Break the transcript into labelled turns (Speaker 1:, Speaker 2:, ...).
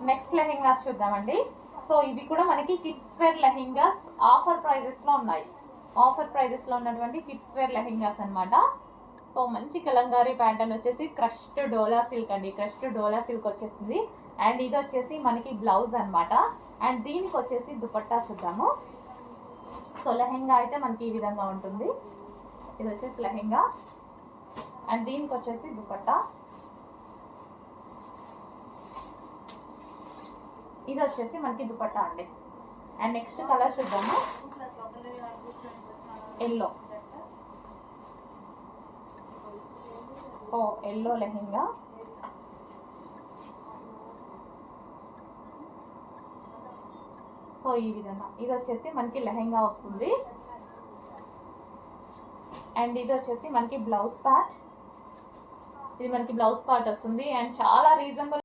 Speaker 1: Next lehengas చూద్దామండి. So ఇవి కూడా మనకి కిడ్స్ వేర్ లెహెంగాస్ ఆఫర్ ప్రైజెస్లో ఉన్నాయి. ఆఫర్ ప్రైజెస్లో ఉన్నటువంటి కిడ్స్ వేర్ లెహెంగాస్ అనమాట. సో మంచి కలంకారీ ప్యాటర్న్ వచ్చేసి క్రష్డ్ డోలా సిల్క్ అండి. క్రష్డ్ డోలా సిల్క్ వచ్చేసింది. అండ్ ఇది వచ్చేసి మనకి బ్లౌజ్ అనమాట. అండ్ దీనికి వచ్చేసి దుపట్టా చూద్దాము. సో లెహెంగా అయితే మనకి ఈ విధంగా ఉంటుంది. ఇది వచ్చేసి లెహెంగా అండ్ దీనికి వచ్చేసి దుపట్టా. ఇది వచ్చేసి మనకి దుపట్టా అండి. అండ్ నెక్స్ట్ కలర్ చూద్దాము. Yellow. So yellow lehenga. So ఈ విధంగా ఇది వచ్చేసి మనకి లెహెంగా వస్తుంది. అండ్ ఇది వచ్చేసి మనకి బ్లౌజ్ పార్ట్. ఇది మనకి బ్లౌజ్ పార్ట్ వస్తుంది. అండ్ చాలా రీజనబుల్